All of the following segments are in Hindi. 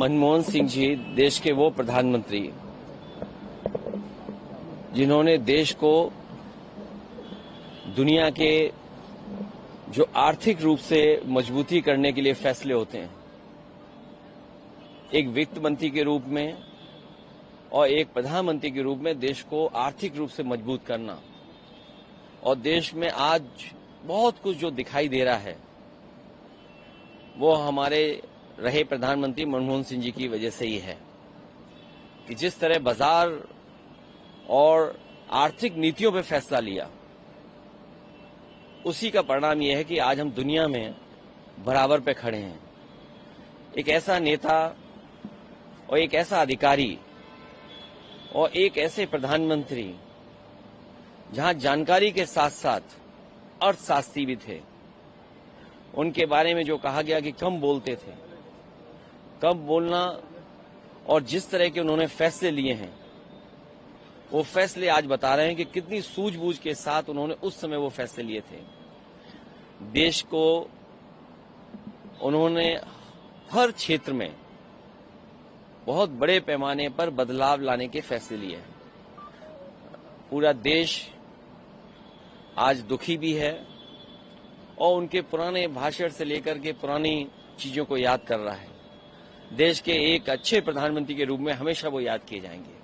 मनमोहन सिंह जी देश के वो प्रधानमंत्री जिन्होंने देश को दुनिया के जो आर्थिक रूप से मजबूती करने के लिए फैसले होते हैं, एक वित्त मंत्री के रूप में और एक प्रधानमंत्री के रूप में देश को आर्थिक रूप से मजबूत करना, और देश में आज बहुत कुछ जो दिखाई दे रहा है वो हमारे रहे प्रधानमंत्री मनमोहन सिंह जी की वजह से ही है कि जिस तरह बाजार और आर्थिक नीतियों पर फैसला लिया, उसी का परिणाम यह है कि आज हम दुनिया में बराबर पे खड़े हैं। एक ऐसा नेता और एक ऐसा अधिकारी और एक ऐसे प्रधानमंत्री जहां जानकारी के साथ साथ अर्थशास्त्री भी थे, उनके बारे में जो कहा गया कि कम बोलते थे, कम बोलना और जिस तरह के उन्होंने फैसले लिए हैं, वो फैसले आज बता रहे हैं कि कितनी सूझबूझ के साथ उन्होंने उस समय वो फैसले लिए थे। देश को उन्होंने हर क्षेत्र में बहुत बड़े पैमाने पर बदलाव लाने के फैसले लिए हैं। पूरा देश आज दुखी भी है और उनके पुराने भाषण से लेकर के पुरानी चीजों को याद कर रहा है। देश के एक अच्छे प्रधानमंत्री के रूप में हमेशा वो याद किए जाएंगे।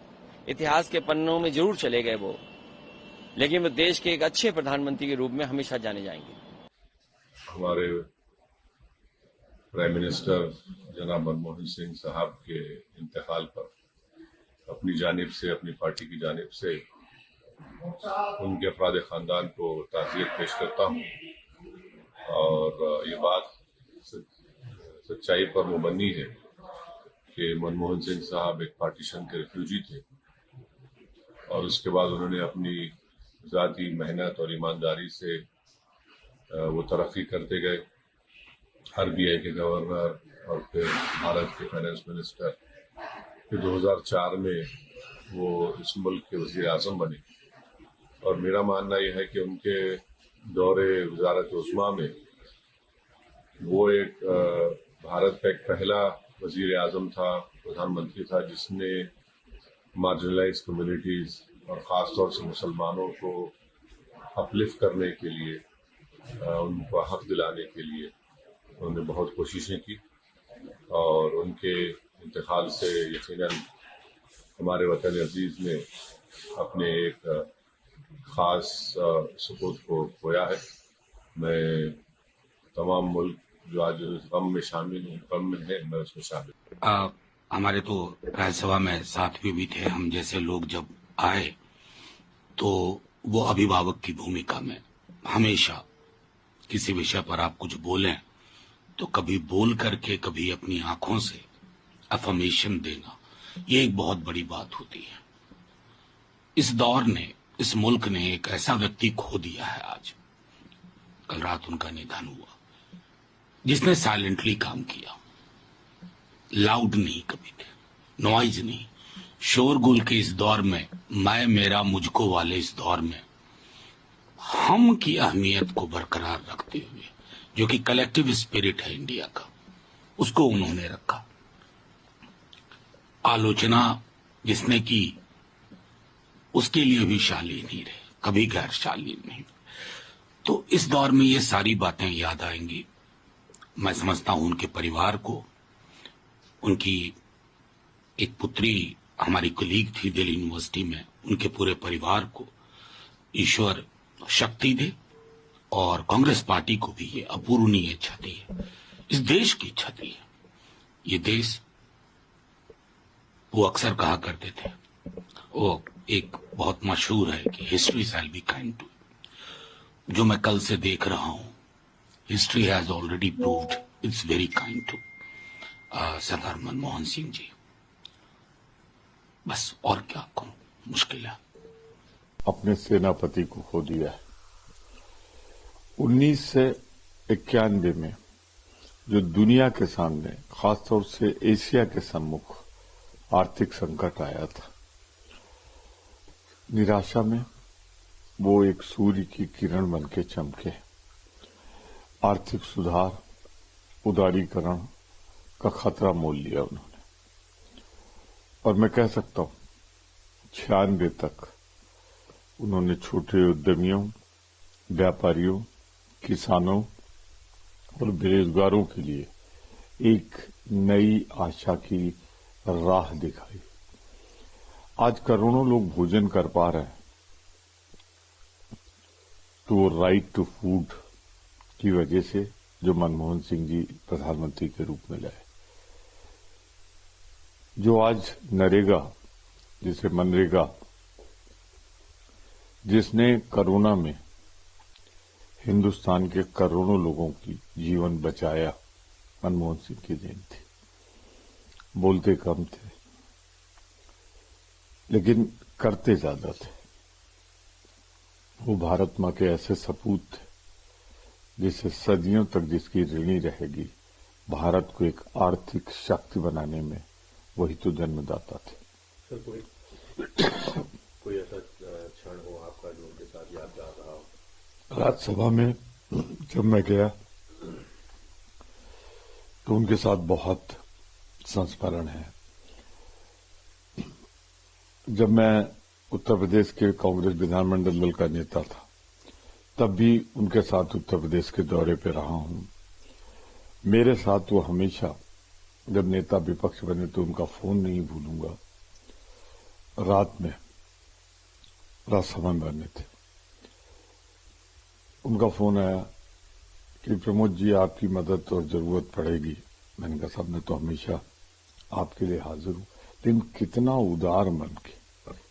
इतिहास के पन्नों में जरूर चले गए वो, लेकिन वो देश के एक अच्छे प्रधानमंत्री के रूप में हमेशा जाने जाएंगे। हमारे प्राइम मिनिस्टर जनाब मनमोहन सिंह साहब के इंतकाल पर अपनी जानिब से, अपनी पार्टी की जानिब से उनके अफराद खानदान को ताज़ियत पेश करता हूँ। और ये बात सच्चाई पर मुबनी है कि मनमोहन सिंह साहब एक पार्टीशन के रिफ्यूजी थे और उसके बाद उन्होंने अपनी ज़ाती मेहनत और ईमानदारी से वो तरक्की करते गए। आरबीआई के गवर्नर और फिर भारत के फाइनेंस मिनिस्टर, फिर 2004 में वो इस मुल्क के वज़ीर आज़म बने। और मेरा मानना यह है कि उनके दौरे वज़ारत उस्मा में वो एक भारत का एक पहला वज़ीर आज़म था, प्रधानमंत्री था, जिसने मार्जिनलाइज कम्युनिटीज़ और ख़ास तौर से मुसलमानों को अपलिफ्ट करने के लिए, उनको हक दिलाने के लिए उन्होंने बहुत कोशिशें की। और उनके इंतकाल से यकीनन हमारे वतन अजीज़ ने अपने एक ख़ास सुकूत को खोया है। मैं तमाम मुल्क जो आज गम में शामिल हैं, गम में है, मैं उसमें शामिल। हमारे तो राज्यसभा में साथी भी थे। हम जैसे लोग जब आए तो वो अभिभावक की भूमिका में हमेशा किसी विषय पर आप कुछ बोलें तो कभी बोल करके, कभी अपनी आंखों से अफर्मेशन देना, ये एक बहुत बड़ी बात होती है। इस दौर ने, इस मुल्क ने एक ऐसा व्यक्ति खो दिया है आज। कल रात उनका निधन हुआ, जिसने साइलेंटली काम किया, लाउड नहीं कभी थे, नॉइज नहीं, शोरगुल के इस दौर में, मैं मेरा मुझको वाले इस दौर में हम की अहमियत को बरकरार रखते हुए, जो कि कलेक्टिव स्पिरिट है इंडिया का, उसको उन्होंने रखा। आलोचना जिसने की उसके लिए भी शालीन ही रहे, कभी गैर शालीन नहीं। तो इस दौर में ये सारी बातें याद आएंगी। मैं समझता हूं उनके परिवार को, उनकी एक पुत्री हमारी कलीग थी दिल्ली यूनिवर्सिटी में, उनके पूरे परिवार को ईश्वर शक्ति दे, और कांग्रेस पार्टी को भी ये अपूरणीय क्षति है, इस देश की क्षति है। ये देश, वो अक्सर कहा करते थे, वो एक बहुत मशहूर है कि history shall be kind to, जो मैं कल से देख रहा हूं, history has already proved it's very kind to Sardar Manmohan Singh ji. बस और क्या कहूं, मुश्किल है। अपने सेनापति को खो दिया है। 1991 में जो दुनिया के सामने, खासतौर से एशिया के सम्मुख आर्थिक संकट आया था, निराशा में वो एक सूर्य की किरण बन के चमके। आर्थिक सुधार, उदारीकरण का खतरा मोल लिया उन्होंने। और मैं कह सकता हूं 96 तक उन्होंने छोटे उद्यमियों, व्यापारियों, किसानों और बेरोजगारों के लिए एक नई आशा की राह दिखाई। आज करोड़ों लोग भोजन कर पा रहे हैं तो वो राइट टू फूड की वजह से जो मनमोहन सिंह जी प्रधानमंत्री के रूप में लाए, जो आज नरेगा जिसे मनरेगा, जिसने कोरोना में हिंदुस्तान के करोड़ों लोगों की जीवन बचाया, मनमोहन सिंह की देन थी। बोलते कम थे लेकिन करते ज्यादा थे। वो भारत मां के ऐसे सपूत थे जिसे सदियों तक जिसकी ऋणी रहेगी, भारत को एक आर्थिक शक्ति बनाने में वही तो जन्मदाता थे। सर कोई ऐसा क्षण हो आपका जो उनके साथ यादगार रहा हो? राज्यसभा में जब मैं गया तो उनके साथ बहुत संस्मरण है। जब मैं उत्तर प्रदेश के कांग्रेस विधानमंडल दल का नेता था तब भी उनके साथ उत्तर प्रदेश के दौरे पे रहा हूं। मेरे साथ वो हमेशा, जब नेता विपक्ष बने तो उनका फोन नहीं भूलूंगा। रात में राज्यसभा में बने थे, उनका फोन आया कि प्रमोद जी आपकी मदद और जरूरत पड़ेगी। मैंने कहा साहब मैं तो हमेशा आपके लिए हाजिर हूं। लेकिन कितना उदार मन के,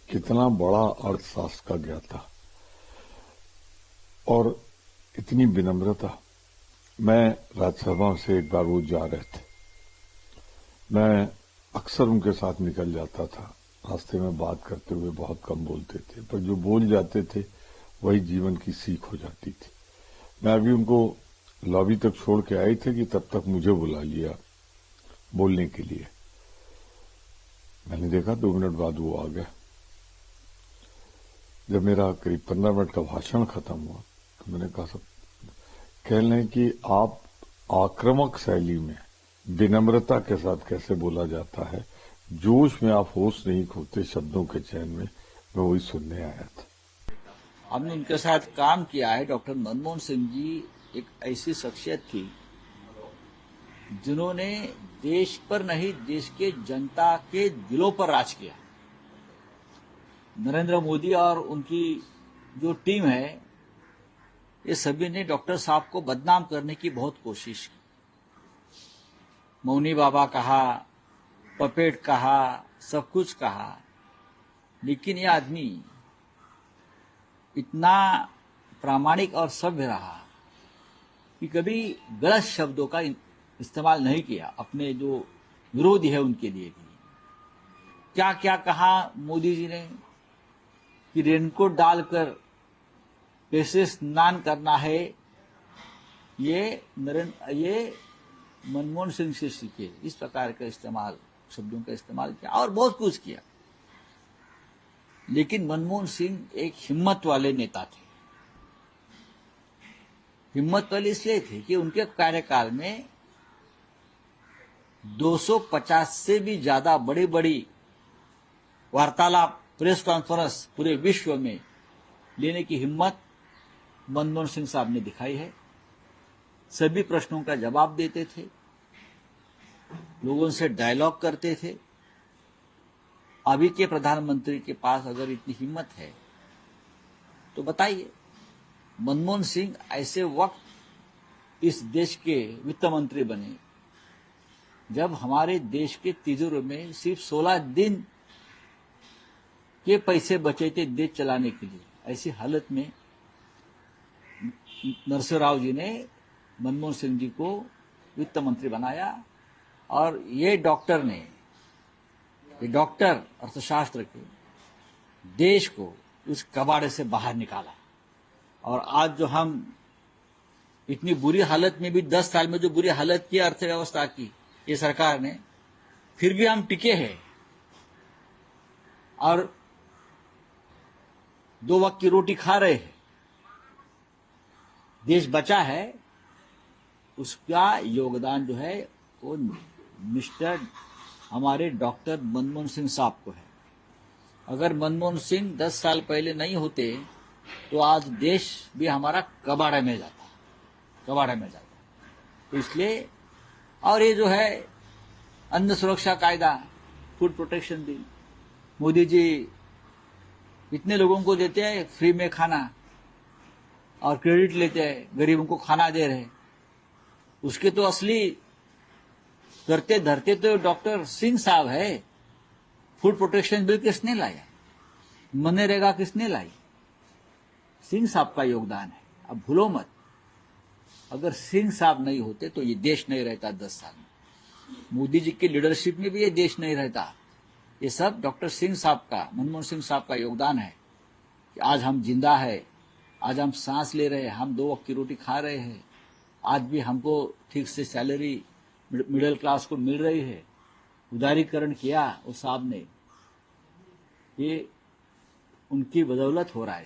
कितना बड़ा अर्थशास्त्र का ज्ञाता और इतनी विनम्रता। मैं राज्यसभा से एक बार वो जा रहे थे, मैं अक्सर उनके साथ निकल जाता था। रास्ते में बात करते हुए बहुत कम बोलते थे, पर जो बोल जाते थे वही जीवन की सीख हो जाती थी। मैं अभी उनको लॉबी तक छोड़ के आए थे कि तब तक मुझे बुला लिया बोलने के लिए। मैंने देखा 2 मिनट बाद वो आ गए। जब मेरा करीब 15 मिनट का भाषण खत्म हुआ तो मैंने कहा सब कह लें कि आप आक्रामक शैली में विनम्रता के साथ कैसे बोला जाता है, जोश में आप होश नहीं खोते शब्दों के चयन में, मैं वही सुनने आया था। हमने उनके साथ काम किया है। डॉक्टर मनमोहन सिंह जी एक ऐसी शख्सियत थी जिन्होंने देश पर नहीं, देश के जनता के दिलों पर राज किया। नरेंद्र मोदी और उनकी जो टीम है, ये सभी ने डॉक्टर साहब को बदनाम करने की बहुत कोशिश की। मौनी बाबा कहा, पपेट कहा, सब कुछ कहा, लेकिन ये आदमी इतना प्रामाणिक और सभ्य रहा कि कभी गलत शब्दों का इस्तेमाल नहीं किया अपने जो विरोधी है उनके लिए भी। क्या क्या कहा मोदी जी ने कि रेनकोट डालकर कैसे स्नान करना है, ये मनमोहन सिंह से सीखे। इस प्रकार का इस्तेमाल, शब्दों का इस्तेमाल किया और बहुत कुछ किया। लेकिन मनमोहन सिंह एक हिम्मत वाले नेता थे। हिम्मत वाले इसलिए थे कि उनके कार्यकाल में 250 से भी ज्यादा बड़ी बड़ी वार्तालाप, प्रेस कॉन्फ्रेंस पूरे विश्व में लेने की हिम्मत मनमोहन सिंह साहब ने दिखाई है। सभी प्रश्नों का जवाब देते थे, लोगों से डायलॉग करते थे। अभी के प्रधानमंत्री के पास अगर इतनी हिम्मत है तो बताइए, मनमोहन सिंह ऐसे वक्त इस देश के वित्त मंत्री बने जब हमारे देश के तिजोरी में सिर्फ 16 दिन के पैसे बचे थे देश चलाने के लिए। ऐसी हालत में नरसिंह राव जी ने मनमोहन सिंह जी को वित्त मंत्री बनाया और ये डॉक्टर अर्थशास्त्र के देश को उस कबाड़े से बाहर निकाला। और आज जो हम इतनी बुरी हालत में भी 10 साल में जो बुरी हालत की अर्थव्यवस्था की ये सरकार ने, फिर भी हम टिके हैं और 2 वक्त की रोटी खा रहे हैं। देश बचा है, उसका योगदान जो है वो मिस्टर हमारे डॉक्टर मनमोहन सिंह साहब को है। अगर मनमोहन सिंह 10 साल पहले नहीं होते तो आज देश भी हमारा कबाड़े में जाता। तो इसलिए, और ये जो है अन्न सुरक्षा कायदा, food protection bill, Modi ji इतने लोगों को देते हैं फ्री में खाना और क्रेडिट लेते हैं, गरीबों को खाना दे रहे हैं। उसके तो असली करते धरते तो डॉक्टर सिंह साहब है। फूड प्रोटेक्शन बिल किसने लाया? मनरेगा किसने लाई? सिंह साहब का योगदान है। अब भूलो मत, अगर सिंह साहब नहीं होते तो ये देश नहीं रहता 10 साल में। मोदी जी की लीडरशिप में भी ये देश नहीं रहता। ये सब डॉक्टर सिंह साहब का, मनमोहन सिंह साहब का योगदान है कि आज हम जिंदा है, आज हम सांस ले रहे हैं, हम 2 वक्त की रोटी खा रहे हैं, आज भी हमको ठीक से सैलरी मिडिल क्लास को मिल रही है। उदारीकरण किया उस साहब ने, ये उनकी बदौलत हो रहा है।